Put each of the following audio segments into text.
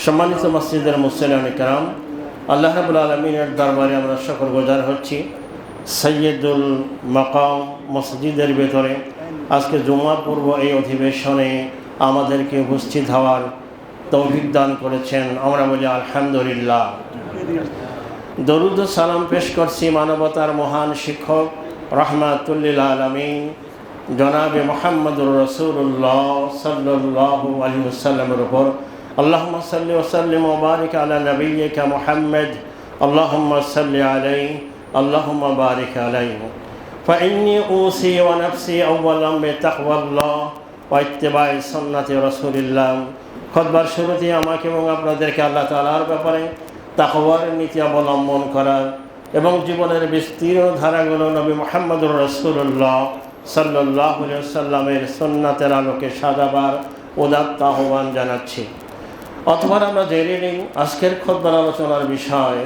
সম্মানিত মসজিদের মুসল্লিয়ান کرام, আল্লাহ রাব্বুল আলামিনের দরবারে আমরা শুকরগুজার হচ্ছি। সৈয়দুল মাকাম মসজিদের ভেতরে আজকে জুমার পূর্ব এই অধিবেশনে আমাদেরকে উপস্থিত হওয়ার তৌফিক দান করেছেন। আমরা বলি আলহামদুলিল্লাহ। দরুদ ও সালাম পেশ করছি মানবতার মহান শিক্ষক রাহমাতুল লিল আলামিন জনাবে মুহাম্মদুর রাসূলুল্লাহ সাল্লাল্লাহু আলাইহি ওয়াসাল্লামের উপর। আল্লাহুম্মা সাল্লি ওয়া সাল্লিম ওয়া বারিক আলা নাবিয়্যিকা মুহাম্মদ। আল্লাহুম্মা সাল্লি আলাইহি আল্লাহুম্মা বারিক আলাইহি। ফাইন্নী উসি ওয়া নাফসি আওয়ালাম বিতাকওয়াল্লাহ ওয়া ইত্তিবাই সুন্নতি রাসূলিল্লাহ। খুতবার শুরুতে আমাকে এবং আপনাদেরকে আল্লাহ তাআলার ব্যাপারে তাকওয়ার নীতি অবলম্বন করার এবং জীবনের বিস্তীর্ণ ধারাগুলো নবী মুহাম্মদুর রাসূলুল্লাহ সাল্লাল্লাহু আলাইহি ওয়াসাল্লামের সুন্নাতের আলোকে সাজাবার উদাত্ত আহ্বান জানাচ্ছি। অথবা আমরা জেনে নিই আজকের খুতবার আলোচনার বিষয়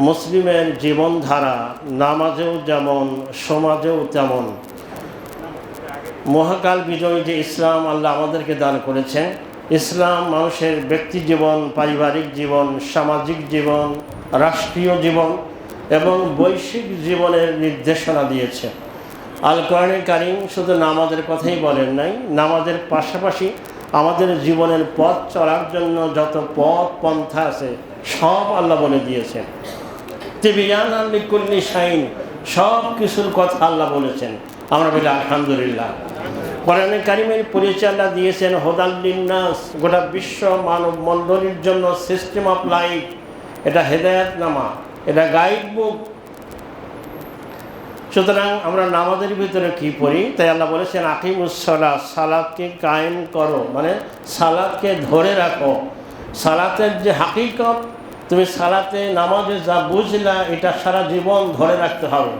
মুসলিমের জীবনধারা, নামাজেও যেমন সমাজেও তেমন। মহাকাল বিজয়ী যে ইসলাম আল্লাহ আমাদেরকে দান করেছেন, ইসলাম মানুষের ব্যক্তি জীবন, পারিবারিক জীবন, সামাজিক জীবন, রাষ্ট্রীয় জীবন এবং বৈশ্বিক জীবনের নির্দেশনা দিয়েছে। আল কোরআনে কারীম শুধু নামাজের কথাই বলেন নাই, নামাজের পাশাপাশি আমাদের জীবনের পথ চলার জন্য যত পথ পন্থা আছে সব আল্লাহ বলে দিয়েছেন। তিবিয়ানান লিকুল্লি শাইইন, সব কিছুর কথা আল্লাহ বলেছেন। আমরা বলি আলহামদুলিল্লাহ। কোরআনে কারীমের পরিচয় আল্লাহ দিয়েছেন হুদাল লিন্নাস, গোটা বিশ্ব মানব মণ্ডলীর জন্য সিস্টেম অফ লাইফ। এটা হেদায়েতনামা, এটা গাইড বুক। সুতরাং আমরা নামাজের ভিতরে কি পড়ি, তাই আল্লাহ বলেছেন আকিমুস সালাত, সালাতকে কায়েম করো, মানে সালাতকে ধরে রাখো। সালাতের যে হাকিকত, তুমি সালাতে নামাজে যা বুঝলা এটা সারা জীবন ধরে রাখতে হবে।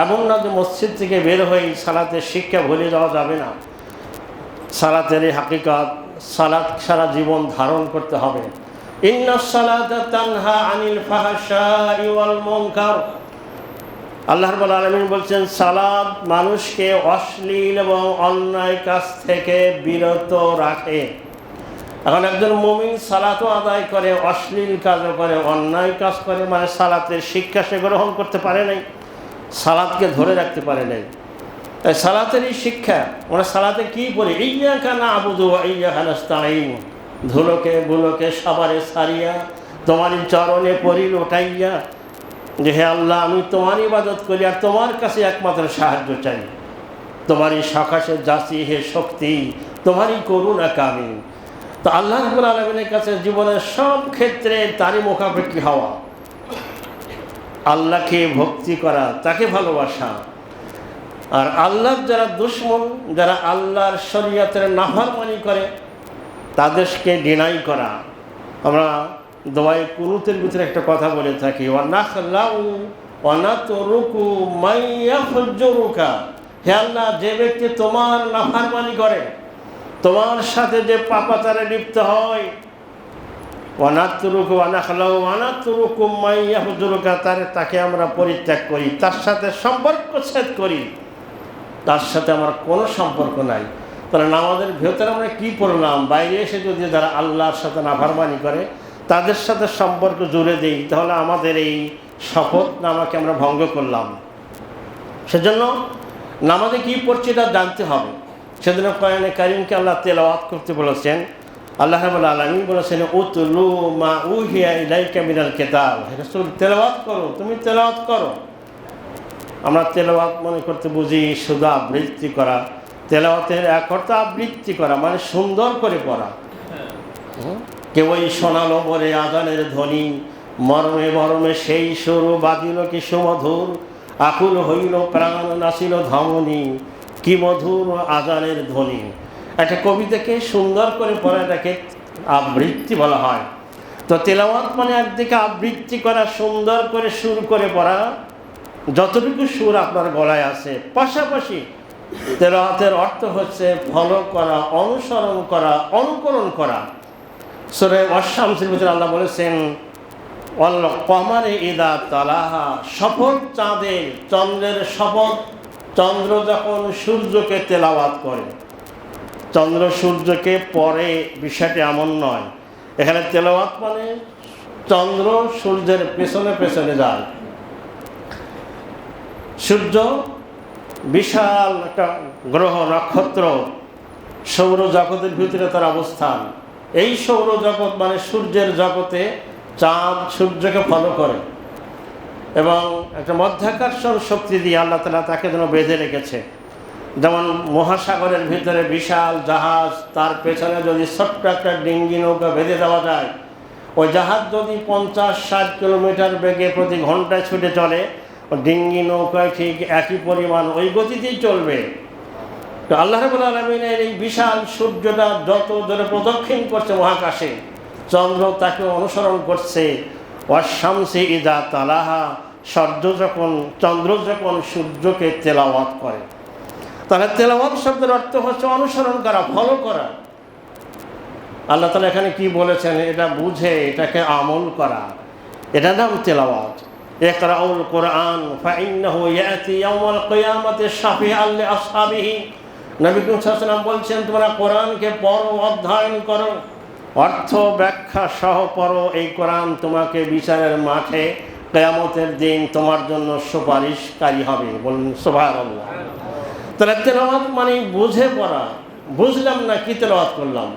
এমন না যে মসজিদ থেকে বের হয়ে সালাতের শিক্ষা ভুলে যাওয়া যাবে না। সালাতের এই হাকিকত, সালাত সারা জীবন ধারণ করতে হবে। ইন্নাস সালাতা তানহা আনিল ফাহশাই ওয়াল মুনকার। আল্লাহ রাব্বুল আলামিন বলছেন সালাত মানুষকে অশ্লীল এবং অন্যায় কাজ থেকে বিরত রাখে। এখন একজন মুমিন সালাতও আদায় করে, অশ্লীল কাজও করে, অন্যায় কাজ করে, মানে সালাতের শিক্ষা সে গ্রহণ করতে পারে নাই, সালাতকে ধরে রাখতে পারে নাই। তাই সালাতের এই শিক্ষা, মানে সালাতে কী পড়ি, ইয়্যাকা না'বুদু ওয়া ইয়্যাকা নাস্তাঈন, ধুলোকে বুলোকে সবারে সারিয়া তোমারই চরণে পড়ি লোটাইয়া, যে হে আল্লাহ আমি তোমার ইবাদত করি আর তোমার কাছে একমাত্র সাহায্য চাই, তোমারই সকাশে যাচি হে শক্তি, তোমারই করুণা কামি। তো আল্লাহ রাব্বুল আলামিনের কাছে জীবনের সব ক্ষেত্রে তারই মুখাপেক্ষী হওয়া, আল্লাহকে ভক্তি করা, তাকে ভালোবাসা। আর আল্লাহর যারা দুশমন, যারা আল্লাহর শরীয়তের নাফরমানি করে তাদেরকে ডিনাই করা। আমরা দোয়ায়ে কুনুতের ভিতরে একটা কথা বলে থাকি, ওয়ানাখলাউ ওয়ানাতরুকু মাইয়াফজুরুকা। হে আল্লাহ, যে ব্যক্তি তোমার নাফরমানি করে, তোমার সাথে যে পাপাচারে লিপ্ত হয়, ওয়ানাতরুকু ওয়ানাখলাউ ওয়ানাতরুকু মাইয়াফজুরুকা, তাকে আমরা পরিত্যাগ করি, তার সাথে সম্পর্ক ছেদ করি, তার সাথে আমার কোনো সম্পর্ক নাই। তাহলে নামাজের ভেতরে আমরা কী পড়লাম, বাইরে এসে যদি যারা আল্লাহর সাথে নাফরমানি করে তাদের সাথে সম্পর্ক জুড়ে দিই, তাহলে আমাদের এই শপথ নামাকে আমরা ভঙ্গ করলাম। সেজন্য নামাজে কী পড়ছি তা জানতে হবে। সেজন্য কোরআনে কারীমকে আল্লাহ তেলাওয়াত করতে বলেছেন। আল্লাহ রাব্বুল আলামিন বলেছেন উতলু মা উহিয়া ইলাইকা মিনাল কিতাব, রাসূল তেলাওয়াত করো, তুমি তেলাওয়াত করো। আমরা তেলাওয়াত মনে করতে বুঝি শুধু আবৃত্তি করা। তেলাওয়াতের এক অর্থ আবৃত্তি করা, মানে সুন্দর করে পড়া। কেউই শোনালো বলে আজানের ধ্বনি, মর্মে মর্মে সেই সুর বাজিল কি সুমধুর, আকুল হইল প্রাণ নাচিল ধমনী, কি মধুর আজানের ধ্বনি। একটা কবিতাকে সুন্দর করে পড়া, এটাকে আবৃত্তি বলা হয়। তো তেলাওয়াত মানে একদিকে আবৃত্তি করা, সুন্দর করে সুর করে পড়া, যতটুকু সুর আপনার গলায় আছে। পাশাপাশি তেলাওয়াতের অর্থ হচ্ছে ফলো করা, অনুসরণ করা, অনুকরণ করা। সূরা আশ-শামসের ভিতরে আল্লাহ বলেছেন ওয়াল কমারে ইদা তালাহা, শপথ চাঁদের, চন্দ্রের শপথ। চন্দ্র যখন সূর্যকে তেলাওয়াত করে, চন্দ্র সূর্যকে পরে, বিষয়টি এমন নয়। এখানে তেলাওয়াত মানে চন্দ্র সূর্যের পেছনে পেছনে যায়। সূর্য বিশাল একটা গ্রহ, নক্ষত্র, সৌরজগতের ভিতরে তার অবস্থান। এই সৌরজগৎ মানে সূর্যের জগতে চাঁদ সূর্যকে ফলো করে এবং একটা মধ্যাকর্ষণ শক্তি দিয়ে আল্লাহ তাআলা তাকে যেন বেঁধে রেখেছে। যেমন মহাসাগরের ভিতরে বিশাল জাহাজ, তার পেছনে যদি ছোট্ট একটা ডিঙ্গি নৌকা বেঁধে দেওয়া যায়, ওই জাহাজ যদি 50-60 কিলোমিটার বেগে প্রতি ঘন্টায় ছুটে চলে, ডিঙ্গি নৌকায় ঠিক একই পরিমাণ ওই গতিতেই চলবে। তো আল্লাহ রাব্বুল আলামিনের এই বিশাল সূর্যটা যত জোরে প্রদক্ষিণ করছে মহাকাশে, চন্দ্র তাকে অনুসরণ করছে। ওয়াশ-শামসি ইযা তালাহা, চন্দ্র যখন সূর্যকে তেলাওয়াত করে। তাহলে তেলাওয়াত শব্দের অর্থ হচ্ছে অনুসরণ করা, ফলো করা। আল্লাহ তাআলা এখানে কি বলেছেন এটা বুঝে এটাকে আমল করা, এটা নাম তেলাওয়াত। ইকরাউল কোরআন ফাইন্নাহু ইয়াতি ইয়াউমাল কিয়ামাতি শাফিআন লিআসহাবিহি। নবী করিম সাল্লাল্লাহু আলাইহি ওয়াসাল্লাম বলছেন, তোমরা কোরআনকে পড়ো, অধ্যয়ন করো, অর্থ ব্যাখ্যা সহ পড়ো। এই কোরআন তোমাকে বিচারের মাঠে কিয়ামতের দিন তোমার জন্য সুপারিশকারী হবে। বলুন সুবহানাল্লাহ। তাহলে তেলাওয়াত মানে বুঝে পড়া। বুঝলাম না কি তেলাওয়াত করলাম,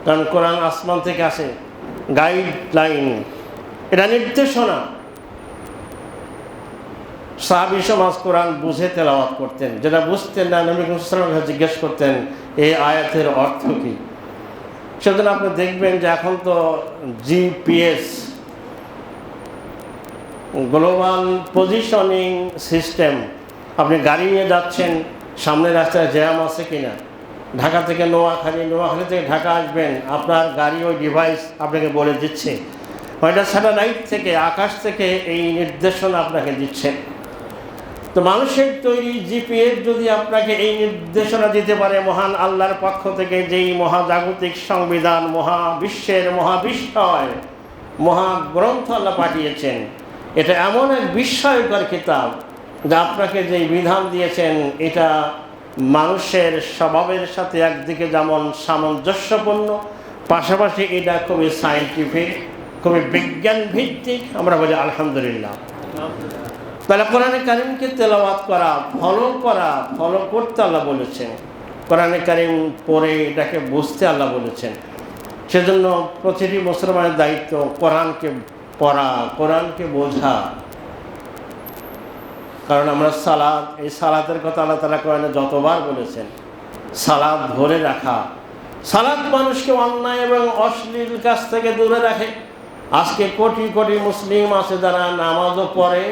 কারণ কোরআন আসমান থেকে আসে, গাইডলাইন, এটা নির্দেশনা। সাহাবী সমাজ কোরআন বুঝে তেলাওয়াত করতেন, যেটা বুঝতেন না নবী করিম সাল্লাল্লাহু আলাইহি ওয়াসাল্লামকে জিজ্ঞেস করতেন এই আয়াতের অর্থ কী। সেজন্য আপনি দেখবেন যে এখন তো জিপিএস, গ্লোবাল পজিশনিং সিস্টেম, আপনি গাড়ি নিয়ে যাচ্ছেন, সামনের রাস্তায় জ্যাম আছে কিনা, ঢাকা থেকে নোয়াখালী, নোয়াখালী থেকে ঢাকা আসবেন, আপনার গাড়ি ওই ডিভাইস আপনাকে বলে দিচ্ছে। ওইটা স্যাটেলাইট থেকে, আকাশ থেকে এই নির্দেশনা আপনাকে দিচ্ছে। তো মানুষের তৈরি জিপিএস যদি আপনাকে এই নির্দেশনা দিতে পারে মহান আল্লাহর পক্ষ থেকে, যেই মহাজাগতিক সংবিধান, মহাবিশ্বের মহাবিস্ময় মহাগ্রন্থ আল্লাহ পাঠিয়েছেন, এটা এমন এক বিস্ময়কর কিতাব যা আপনাকে যেই বিধান দিয়েছেন এটা মানুষের স্বভাবের সাথে একদিকে যেমন সামঞ্জস্যপূর্ণ, পাশাপাশি এটা খুবই সায়েন্টিফিক, খুবই বিজ্ঞান ভিত্তিক। আমরা বলি আলহামদুলিল্লাহ। তাহলে কোরআনে কারিমকে তেলাওয়াত করা, ফলো করতে আল্লাহ বলেছেন। কোরআনে কারিম পড়ে এটাকে বুঝতে আল্লাহ বলেছেন। সেজন্য প্রতিটি মুসলমানের দায়িত্ব কোরআনকে পড়া, কোরআনকে বোঝা। কারণ আমরা সালাত, এই সালাতের কথা আল্লাহ তাআলা কোরআনে যতবার বলেছেন, সালাত ধরে রাখা। সালাত মানুষকে অন্যায় এবং অশ্লীল কাজ থেকে দূরে রাখে। আজকে কোটি কোটি মুসলিম আছে যারা নামাজও পড়ে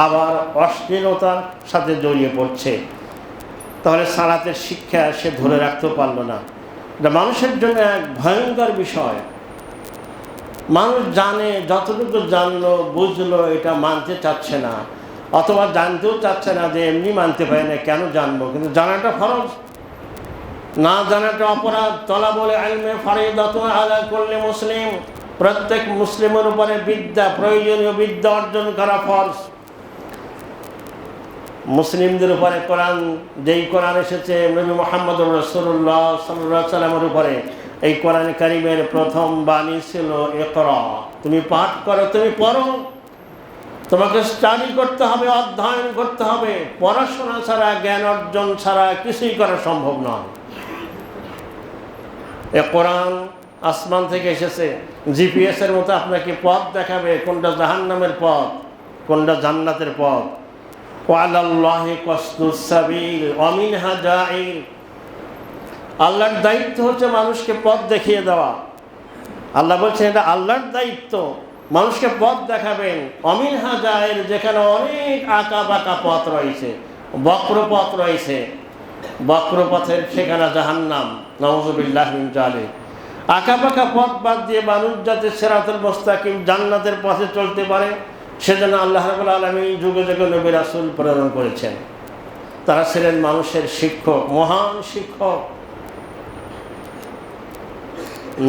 আবার অশ্লীলতার সাথে জড়িয়ে পড়ছে। তাহলে সালাতের শিক্ষা সে ধরে রাখতে পারল না। এটা মানুষের জন্য এক ভয়ঙ্কর বিষয়। মানুষ জানে, যতটুকু জানলো বুঝলো, এটা মানতে চাচ্ছে না, অথবা জানতেও চাচ্ছে না যে এমনি মানতে পারে না, কেন জানবো। কিন্তু জানাটা ফরজ, না জানাটা অপরাধ। তলাবুল ইলমি ফরিদাতুন আলা কুল্লি মুসলিম, প্রত্যেক মুসলিমের উপরে বিদ্যা, প্রয়োজনীয় বিদ্যা অর্জন করা ফরজ। মুসলিমদের উপরে কোরআন, যেই কোরআন এসেছে নবী মুহাম্মদুর রাসূলুল্লাহ সাল্লাল্লাহু আলাইহি ওয়াসাল্লামের উপরে, এই কোরআন কারীমের প্রথম বাণী ছিল ইকরা, তুমি পাঠ করো, তুমি পড়ো। তোমাকে স্টাডি করতে হবে, অধ্যয়ন করতে হবে। পড়াশোনা ছাড়া, জ্ঞান অর্জন ছাড়া কিছুই করা সম্ভব নয়। এ কোরআন আসমান থেকে এসেছে, জিপিএসের মতো আপনাকে পথ দেখাবে, কোনটা জাহান্নামের পথ, কোনটা জান্নাতের পথ। ওয়ালাল্লাহি কাসদুস সাবিল ওয়া মিনহা জাইল। আল্লাহর দায়িত্ব হচ্ছে মানুষকে পথ দেখিয়ে দেওয়া। আল্লাহ বলছেন এটা আল্লাহর দায়িত্ব, মানুষকে পথ দেখাবেন। অমিনহা জাইল, যেখানে অনেক আঁকা বাঁকা পথ রয়েছে, বক্র পথ রয়েছে, বক্র পথের ঠিকানা জাহান্নাম, নাউযুবিল্লাহি মিন যালিক। আঁকা বাঁকা পথ বাদ দিয়ে মানুষ যাতে সিরাতুল মুস্তাকিম, জান্নাতের পথে চলতে পারে, সেজন্য আল্লাহ রাব্বুল আলামিন যুগে যুগে নবী রাসূল প্রেরণ করেছেন। তারা ছিলেন মানুষের শিক্ষক, মহান শিক্ষক।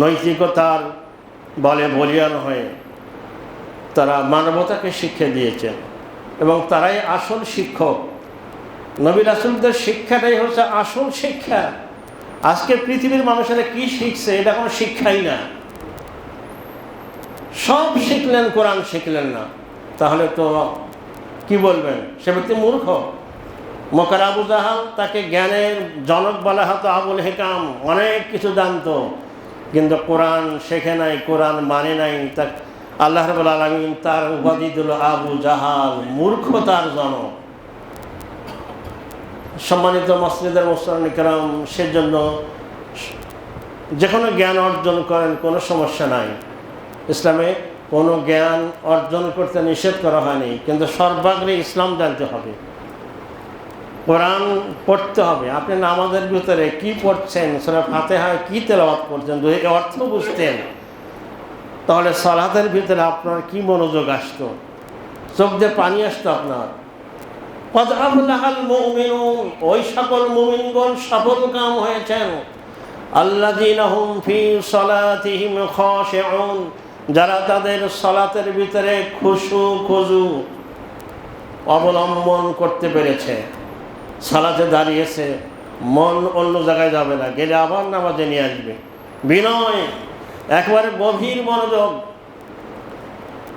নৈতিকতার বলে বলিয়ান হয়ে তারা মানবতাকে শিক্ষা দিয়েছেন এবং তারাই আসল শিক্ষক। নবী রাসূলদের শিক্ষাটাই হচ্ছে আসল শিক্ষা। আজকে পৃথিবীর মানুষেরা কি শিখছে, এটা কোনো শিক্ষাই না। সব শিখলেন, কোরআন শিখলেন না, তাহলে তো কি বলবেন, সে ব্যক্তি মূর্খ। মক্কার আবু জাহাল, তাকে জ্ঞানের জনক বলা হতো, আবুল হিকাম, অনেক কিছু জানতো, কিন্তু কোরআন শেখে নাই, কোরআন মানে নাই। তা আল্লাহ রাব্বুল আলামিন তার উপাধি দিল আবু জাহাল, মূর্খতার জনক। সম্মানিত মসজিদের মুসল্লিন কিরাম, সেজন্য যে কোনো জ্ঞান অর্জন করেন, কোনো সমস্যা নাই। ইসলামে কোনো জ্ঞান অর্জন করতে নিষেধ করা হয়নি, কিন্তু সর্বাগ্রে ইসলাম জানতে হবে, কোরআন পড়তে হবে। আপনি নামাজের ভিতরে কি পড়ছেন, সূরা ফাতিহায় কি তেলাওয়াত করছেন, যদি অর্থ বুঝতেন, তাহলে সালাতের ভিতরে আপনার কি মনোযোগ আসতো, চোখ দিয়ে পানি আসতো আপনার। কদ আফলাহাল মুমিনুন, ওই সকল মুমিনগণ সফলকাম হয়েছেন, আল্লাযীনা হুম ফি সালাতিহিম খাশিউন, যারা তাদের সালাতের ভিতরে খুশু খুজু অবলম্বন করতে পেরেছে। সালাতে দাঁড়িয়েছে, মন অন্য জায়গায় যাবে না, গেলে আবার নামাজে নিয়ে আসবে, বিনয়, একবারে গভীর মনোযোগ।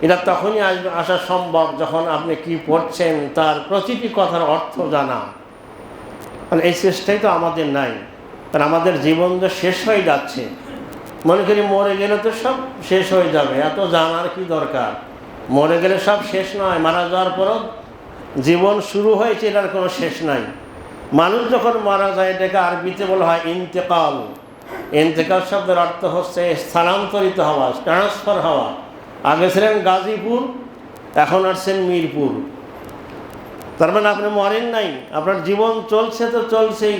এটা তখনই আসা সম্ভব যখন আপনি কি পড়ছেন তার প্রতিটি কথার অর্থ জানা। মানে এই চেষ্টাই তো আমাদের নাই, কারণ আমাদের জীবন তো শেষ হয়ে যাচ্ছে। মনে করি মরে গেলে তো সব শেষ হয়ে যাবে, এত জানার কি দরকার। মরে গেলে সব শেষ নয়, মারা যাওয়ার পরও জীবন শুরু হয়েছে, এটার কোনো শেষ নাই। মানুষ যখন মারা যায় এটাকে আরবিতে বলা হয় ইন্তেকাল। ইন্তেকাল শব্দের অর্থ হচ্ছে স্থানান্তরিত হওয়া, ট্রান্সফার হওয়া। আগে ছিলেন গাজীপুর, এখন আসছেন মিরপুর। তার মানে আপনি মরেন নাই, আপনার জীবন চলছে তো চলছেই।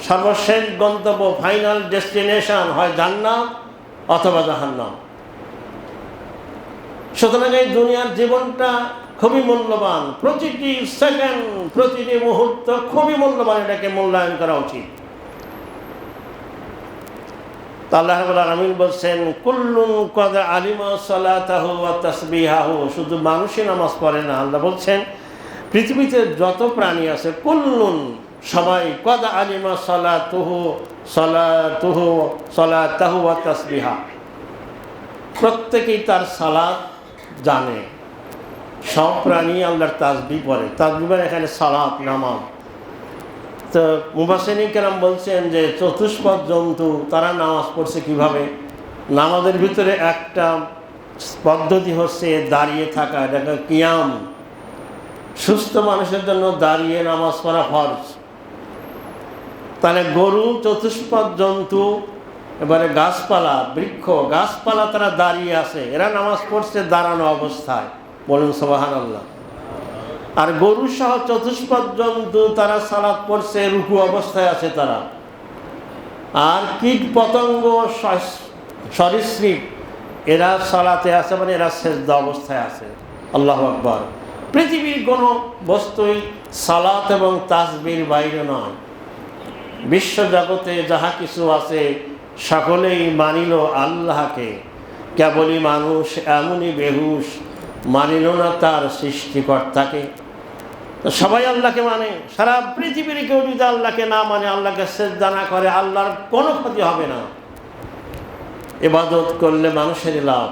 সর্বশেষ গন্তব্য, ফাইনাল ডেস্টিনেশন হয় জান্নাত অথবা জাহান্নাম। সুতরাং এই দুনিয়ার জীবনটা খুবই মূল্যবান, প্রতিটি সেকেন্ড, প্রতিটি মুহূর্ত খুবই মূল্যবান, এটাকে মূল্যায়ন করা উচিত। আল্লাহ রাব্বুল আলামিন বলছেন, কুল্লুন কদ আলিমা সালাতাহু ওয়া তাসবিহাহু, শুধু মানুষই নামাজ পড়ে না। আল্লাহ বলছেন পৃথিবীতে যত প্রাণী আছে, কুল্লুন, সবাই, কদ আলিমা সালাতাহু ওয়া তাসবিহা, প্রত্যেকেই তার সালাত জানে। সব প্রাণী আল্লাহর তাসবিহ পড়ে। তাসবিহ এখানে সালাত, নামাজ। তো মুফাসসিরিন কেরাম বলছেন যে চতুষ্পদ জন্তু তারা নামাজ পড়ছে কিভাবে। নামাজের ভিতরে একটা পদ্ধতি হচ্ছে দাঁড়িয়ে থাকা, এটাকে কিয়াম। সুস্থ মানুষের জন্য দাঁড়িয়ে নামাজ পড়া ফরজ। তাহলে গরু চতুষ্পদ জন্তু, এবারে গাছপালা, বৃক্ষ, গাছপালা তারা দাঁড়িয়ে আছে, এরা নামাজ পড়ছে দাঁড়ানো অবস্থায়, বলুন সুবহানাল্লাহ। আর গরু সহ চতুষ্পদ জন্তু তারা সালাত পড়ছে রুকু অবস্থায় আছে তারা। আর কীট পতঙ্গ, সরীসৃপ, এরা সালাতে আছে, মানে এরা সেজদা অবস্থায় আছে। আল্লাহু আকবার। পৃথিবীর কোনো বস্তুই সালাত এবং তাসবিহর বাইরে নয়। বিশ্বজগতে যাহা কিছু আছে সকলেই মানিল আল্লাহকে, কেবলই মানুষ এমনই বেহুশ, মানিল না তার সৃষ্টিকর্তাকে। তো সবাই আল্লাহকে মানে। সারা পৃথিবীর কেউ যদি আল্লাহকে না মানে, আল্লাহকে সেজদা না করে, আল্লাহর কোনো ক্ষতি হবে না। ইবাদত করলে মানুষেরই লাভ।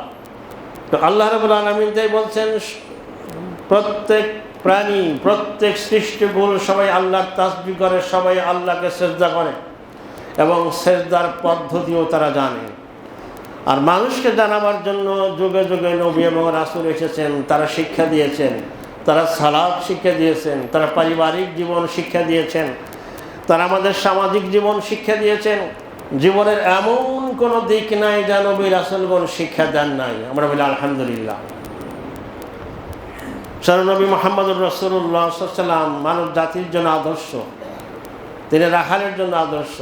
তো আল্লাহ রাব্বুল আলামিন তাই বলছেন, প্রত্যেক প্রাণী, প্রত্যেক সৃষ্টিকুল সবাই আল্লাহর তাসবিহ করে, সবাই আল্লাহকে সেজদা করে, এবং সেজদার পদ্ধতিও তারা জানে। আর মানুষকে জানাবার জন্য যুগে যুগে নবী এবং রাসূল এসেছেন, তারা শিক্ষা দিয়েছেন, তারা সালাত শিক্ষা দিয়েছেন, তারা পারিবারিক জীবন শিক্ষা দিয়েছেন, তারা আমাদের সামাজিক জীবন শিক্ষা দিয়েছেন। জীবনের এমন কোনো দিক নাই যা নবী রাসূলগণ শিক্ষা দেন নাই। আমরা বলি আলহামদুলিল্লাহ। নবী মুহাম্মদুর রাসূলুল্লাহ সাল্লাল্লাহু আলাইহি ওয়াসাল্লাম মানব জাতির জন্য আদর্শ, তিনি রাখালের জন্য আদর্শ,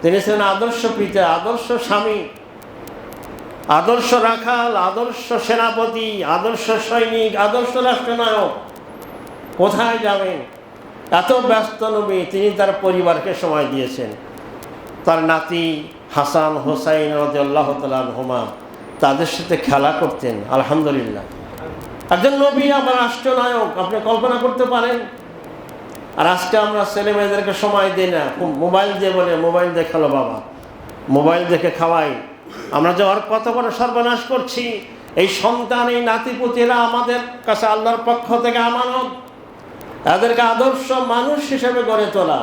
তিনি ছিলেন আদর্শ পিতা, আদর্শ স্বামী, আদর্শ রাখাল, আদর্শ সেনাপতি, আদর্শ সৈনিক, আদর্শ রাষ্ট্রনায়ক। কোথায় যাবেন? এত ব্যস্ত নবী, তিনি তার পরিবারকে সময় দিয়েছেন। তার নাতি হাসান হোসাইন রাদিয়াল্লাহু তাআলা আনহুমা, তাদের সাথে খেলা করতেন। আলহামদুলিল্লাহ, একজন নবী আবার রাষ্ট্রনায়ক, আপনি কল্পনা করতে পারেন? আর আজকে আমরা ছেলে মেয়েদেরকে সময় দিই না, মোবাইল দিয়ে বলে মোবাইল দিয়ে খেলো বাবা, মোবাইল দেখে খাওয়াই। আমরা যে ওর কত বড় সর্বনাশ করছি। এই সন্তান, এই নাতিপুতিরা আমাদের কাছে আল্লাহর পক্ষ থেকে আমানত। এদেরকে আদর্শ মানুষ হিসেবে গড়ে তোলা,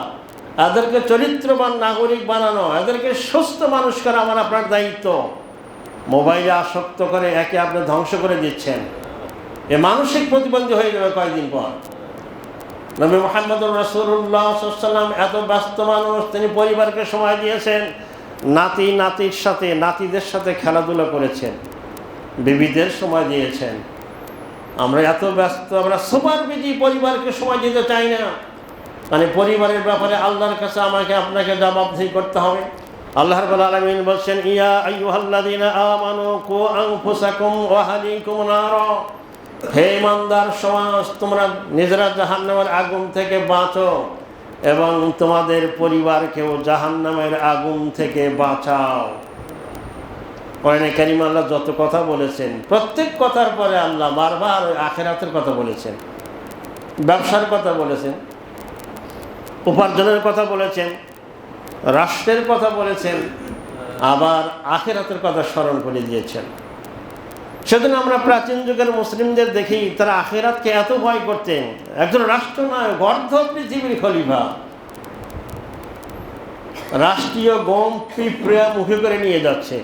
এদেরকে চরিত্রবান নাগরিক বানানো, এদেরকে সুস্থ মানুষ করা আমার আপনার দায়িত্ব। মোবাইলে আসক্ত করে একে আপনি ধ্বংস করে দিচ্ছেন। এ মানসিক প্রতিবন্ধী হয়ে যাবে কয়েকদিন পর। নবী মুহাম্মদুর রাসূলুল্লাহ সাল্লাল্লাহু আলাইহি ওয়াসাল্লাম এত ব্যস্ত মানুষ, তিনি পরিবারকে সময় দিয়েছেন, নাতিদের সাথে খেলাধুলা করেছেন, বিবিদের সময় দিয়েছেন। আমরা এত ব্যস্ত, আমরা সুপার বিজি, পরিবারকে সময় দিতে চাই না। মানে পরিবারের ব্যাপারে আল্লাহর কাছে আমাকে আপনাকে জবাবদিহি করতে হবে। আল্লাহ রাব্বুল আলামিন বলছেন, ইয়া আইয়ুহাল্লাযীনা আমানু কু আনফুসাকুম ওয়া আহলিকুম নারা, হে ইমানদার সমাজ, তোমরা নিজেরা জাহান্নামের আগুন থেকে বাঁচো এবং তোমাদের পরিবারকেও জাহান্নামের আগুন থেকে বাঁচাও। কোরআনে কারীমে আল্লাহ যত কথা বলেছেন, প্রত্যেক কথার পরে আল্লাহ বারবার আখিরাতের কথা বলেছেন, ব্যবসার কথা বলেছেন, উপার্জনের কথা বলেছেন, রাষ্ট্রের কথা বলেছেন, আবার আখিরাতের কথা স্মরণ করে দিয়েছেন। সেজন্য আমরা প্রাচীন যুগের মুসলিমদের দেখি, তারা আখিরাতকে এত ভয় করতেন। একজন রাষ্ট্রনায়ক, অর্ধ পৃথিবীর খলিফা, রাষ্ট্রীয় গম পিঁপড়া মুখে করে নিয়ে যাচ্ছে,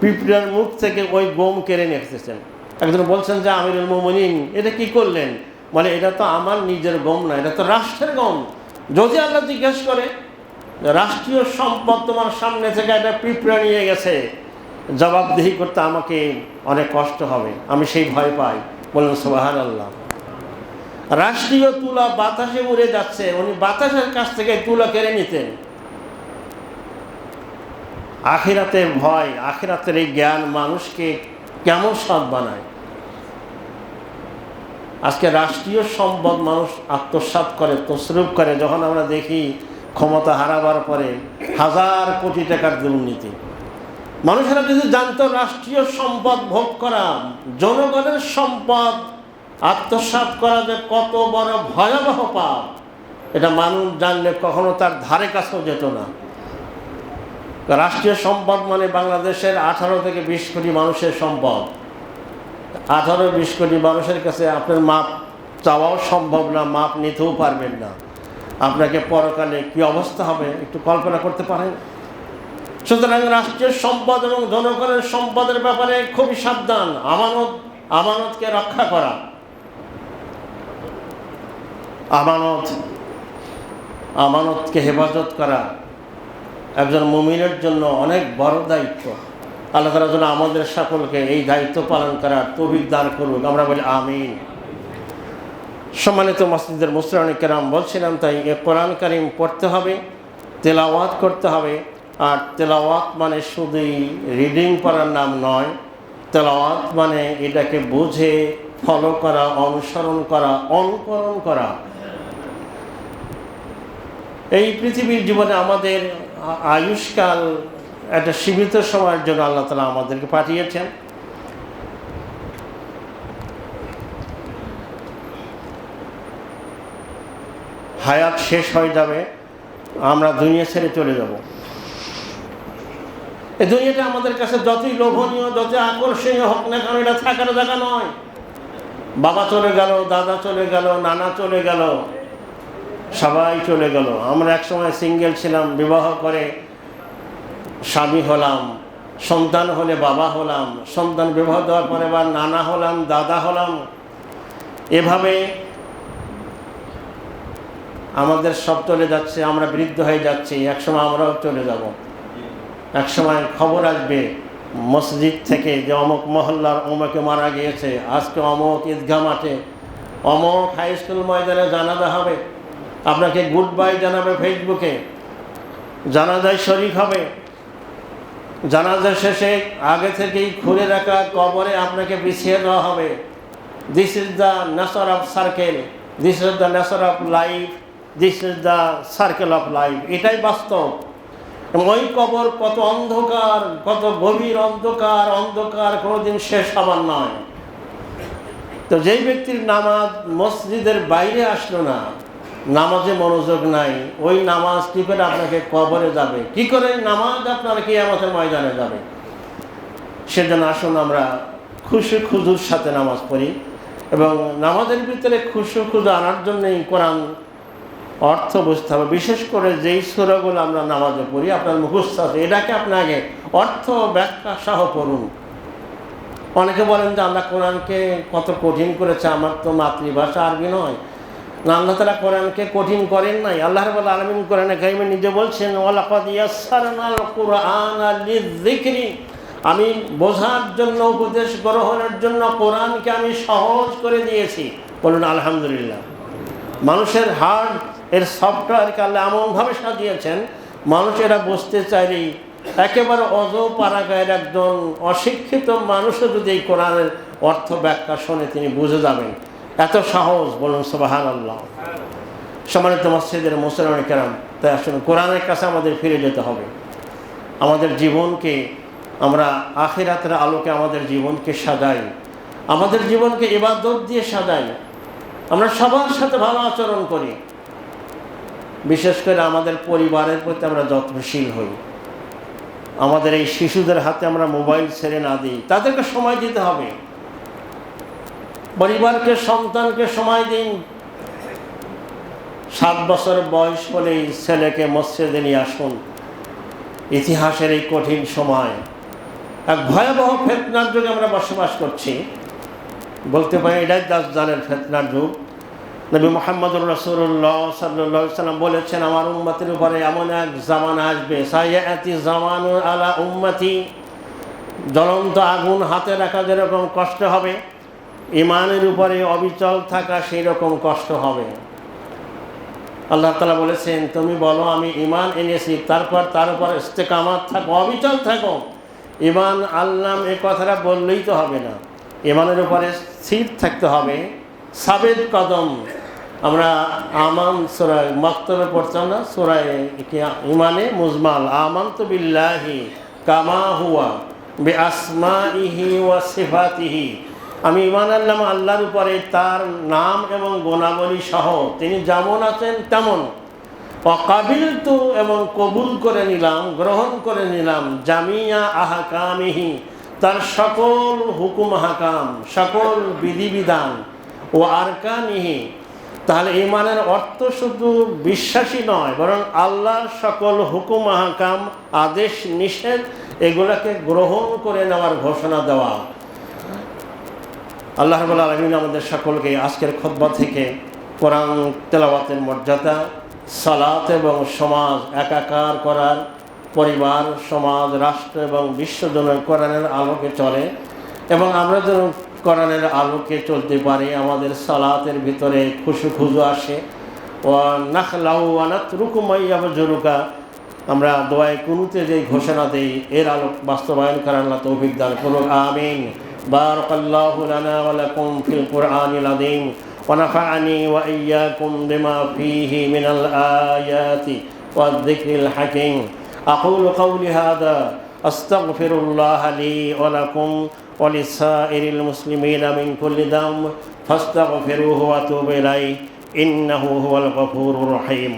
পিঁপড়ার মুখ থেকে ওই গম কেড়ে নিয়ে এসেছেন। একজন বলছেন যে আমিরুল মুমিনিন, এটা কি করলেন? বলে এটা তো আমার নিজের গম না, এটা তো রাষ্ট্রের গম। যদি আল্লাহ জিজ্ঞেস করে রাষ্ট্রীয় সম্পদ তোমার সামনে থেকে একটা পিঁপড়া নিয়ে গেছে, জবাবদিহি করতে আমাকে অনেক কষ্ট হবে, আমি সেই ভয় পাই। বললেন সুবহানাল্লাহ। রাষ্ট্রীয় তুলা বাতাসে উড়ে যাচ্ছে, উনি বাতাসের কাছ থেকে তুলা কেড়ে নিতেন। আখিরাতের ভয়, আখিরাতের এই জ্ঞান মানুষকে কেমন সৎ বানায়। আজকে রাষ্ট্রীয় সম্পদ মানুষ আত্মসাৎ করে, তসরুপ করে। যখন আমরা দেখি ক্ষমতা হারাবার পরে হাজার কোটি টাকার দুর্নীতি, মানুষেরা যদি জানতো রাষ্ট্রীয় সম্পদ ভোগ করা, জনগণের সম্পদ আত্মসাৎ করা যে কত বড় ভয়াবহ পাপ, এটা মানুষ জানলে কখনো তার ধারে কাছেও যেত না। রাষ্ট্রীয় সম্পদ মানে বাংলাদেশের 18 থেকে 20 কোটি মানুষের সম্পদ। 18-20 কোটি মানুষের কাছে আপনার মাপ চাওয়াও সম্ভব না, মাপ নিতেও পারবেন না। আপনাকে পরকালে কি অবস্থা হবে একটু কল্পনা করতে পারেন? সুতরাং রাষ্ট্রীয় সম্পদ এবং জনগণের সম্পদের ব্যাপারে খুবই সাবধান। আমানতকে রক্ষা করা, আমানতকে হেফাজত করা একজন মুমিনের জন্য অনেক বড় দায়িত্ব। আল্লাহ তাআলা যেন আমাদের সকলকে এই দায়িত্ব পালন করার তৌফিক দান করুক, আমরা বলি আমিন। সম্মানিত মসজিদের মুসলিম কেরাম, বলছিলাম তাই এ কোরআন কারীম পড়তে হবে, তেলাওয়াত করতে হবে। আর তেলাওয়াত মানে শুধুই রিডিং পড়ার নাম নয়, তেলাওয়াত মানে এটাকে বুঝে ফলো করা, অনুসরণ করা, অনুকরণ করা। এই পৃথিবীর জীবনে আমাদের আয়ুষ্কাল একটা সীমিত সময়ের জন্য আল্লাহ তাআলা আমাদেরকে পাঠিয়েছেন। হায়াত শেষ হয়ে যাবে, আমরা দুনিয়া ছেড়ে চলে যাব। এই দুনিয়াটা আমাদের কাছে যতই লোভনীয়, যতই আকর্ষণীয় হোক না কেন, এটা থাকার জায়গা নয়। বাবা চলে গেল, দাদা চলে গেল, নানা চলে গেল, সবাই চলে গেল। আমরা একসময় সিঙ্গেল ছিলাম, বিবাহ করে স্বামী হলাম, সন্তান হলে বাবা হলাম, সন্তান বিবাহ দেওয়ার পরে আবার নানা হলাম, দাদা হলাম। এভাবে আমাদের সব চলে যাচ্ছে, আমরা বৃদ্ধ হয়ে যাচ্ছি। একসময় আমরাও চলে যাব। একসময় খবর আসবে মসজিদ থেকে যে অমুক মহল্লার অমুকে মারা গিয়েছে, আজকে অমুক ঈদগাহ মাঠে, অমুক হাই স্কুল ময়দানে জানাজা হবে। আপনাকে গুড বাই জানাবে ফেসবুকে, জানাজায় শরীক হবে। জানাজা শেষে আগে থেকেই খুলে রাখা কবরে আপনাকে বিছিয়ে দেওয়া হবে। This is the nature of circle, this is the nature of life, this is the circle of life. এটাই বাস্তব। ওই কবর কত অন্ধকার, কত গভীর অন্ধকার, অন্ধকার কোনোদিন শেষ হবার নয়। তো যেই ব্যক্তির নামাজ মসজিদের বাইরে আসলো না, নামাজে মনোযোগ নাই, ওই নামাজ কী করে আপনাকে কবরে যাবে, কি করে নামাজ আপনার কিয়ামতের ময়দানে যাবে। সেজন্য আসুন আমরা খুশু খুজুর সাথে নামাজ পড়ি, এবং নামাজের ভিতরে খুশু খুজু আনার জন্যই কোরআন অর্থ বুঝতে হবে। বিশেষ করে যেই সূরাগুলো আমরা নামাজে পড়ি আপনার মুখস্থ আছে, এটাকে আপনাকে অর্থ ব্যাখ্যা সহ পড়ুন। অনেকে বলেন যে আল্লাহ কোরআনকে কত কঠিন করেছে, আমার তো মাতৃভাষা আরবি নয়। না, আল্লাহ তাআলা কোরআনকে কঠিন করেন নাই। আল্লাহ রাব্বুল আলামিন কোরআনে কারিমে নিজে বলছেন, ওয়ালাকাদ ইয়াসসারনাল কুরআনা লিযিকরি, আমি বোঝার জন্য, উপদেশ গ্রহণের জন্য কোরআনকে আমি সহজ করে দিয়েছি। বলুন আলহামদুলিল্লাহ। মানুষের হার্ট এর সফটওয়্যারকে আল্লাহ এমনভাবে সাজিয়েছেন, মানুষ এরা বুঝতে চাইলেই একেবারে অজপাড়াগায়ের একজন অশিক্ষিত মানুষও যদি এই কোরআনের অর্থ ব্যাখ্যা শোনে তিনি বুঝে যাবেন, এত সহজ। বলুন সুবহানাল্লাহ। সম্মানিত মসজিদের মুসলমান কেরাম, তাই আসুন কোরআনের কাছে আমাদের ফিরে যেতে হবে। আমাদের জীবনকে আমরা আখিরাতের আলোকে আমাদের জীবনকে সাজাই, আমাদের জীবনকে ইবাদত দিয়ে সাজাই। আমরা সবার সাথে ভালো আচরণ করি, বিশেষ করে আমাদের পরিবারের প্রতি আমরা যত্নশীল হই। আমাদের এই শিশুদের হাতে আমরা মোবাইল ছেড়ে না দিই, তাদেরকে সময় দিতে হবে। পরিবারকে, সন্তানকে সময় দিন। 7 বছর বয়স হলেই ছেলেকে মসজিদে নিয়ে আসুন। ইতিহাসের এই কঠিন সময়, এক ভয়াবহ ফিতনার যুগে আমরা বসবাস করছি। বলতে পারি এটাই দাজ্জালের ফিতনার যুগ। নবী মুহাম্মদুর রাসূলুল্লাহ সাল্লাল্লাহু আলাইহি ওয়াসাল্লাম বলেছেন, আমার উম্মতের উপরে এমন এক জামানা আসবে, সায়াতি জামানু আলা উম্মতি, জ্বলন্ত আগুন হাতে রাখা যেরকম কষ্ট হবে, ইমানের উপরে অবিচল থাকা সেই রকম কষ্ট হবে। আল্লাহ তাআলা বলেছেন, তুমি বলো আমি ঈমান এনেছি, তারপর তার উপর ইস্তেকামাত থাকো, অবিচল থাকো। ঈমান আনলাম এই কথাটা বললেই তো হবে না, ঈমানের উপরে স্থির থাকতে হবে, সাবেত কদম। আমরা আমান সূরা মাক্তবে পড়তাম না, সূরা ঈমানে মুজমাল, আমানতু বিল্লাহি কামা হুয়া বিআসমাইহি ওয়া সিফাতিহি, আমি ঈমান আনলাম আল্লাহর উপরে, তার নাম এবং গুণাবলী সহ তিনি যেমন আছেন তেমন। ওয়াকাবিলতু, এবং কবুল করে নিলাম, গ্রহণ করে নিলাম, জামিয়া আহকামিহি, তার সকল হুকুম হাকাম, সকল বিধিবিধান, ও আরকানিহি। তাহলে ঈমানের অর্থ শুধু বিশ্বাসী নয়, বরং আল্লাহর সকল হুকুম হাকাম, আদেশ নিষেধ, এগুলোকে গ্রহণ করে নেওয়ার ঘোষণা দেওয়া। আল্লাহ রাব্বুল আলামিন আমাদের সকলকে আজকের খুতবা থেকে কোরআন তেলাওয়াতের মর্যাদা, সালাত এবং সমাজ একাকার করার, পরিবার, সমাজ, রাষ্ট্র এবং বিশ্ব যেন কোরআনের আলোকে চলে, এবং আমরা যেন কোরআনের আলোকে চলতে পারি। আমাদের সালাতের ভিতরে খুশু খুজু আসে। ওয়া নাখলাউ ওয়া নাতরুকু মা ইয়াবজুরুকা, আমরা দোয়ায়ে কুনুতে যে ঘোষণা দেই, এর আলোক বাস্তবায়ন করার আল্লাহ তৌফিক দান করুন। আমিন। বারাকাল্লাহু লানা ওয়া লাকুম ফিল কুরআনিল আযীম ওয়া নাফা'আনি ওয়া ইয়্যাকুম বিমা ফীহি মিনাল আয়াতি ওয়ায যিকরিল হাকীম। আকুলু কওলি হাযা আস্তাগফিরুল্লাহ লি ওয়া লাকুম ওয়া লিসাইরিল মুসলিমিনা মিন কুল্লি যামব ফাস্তাগফিরুহু ওয়া তুবু ইলাইহি ইন্নাহু হুয়াল গফুরুর রহিম।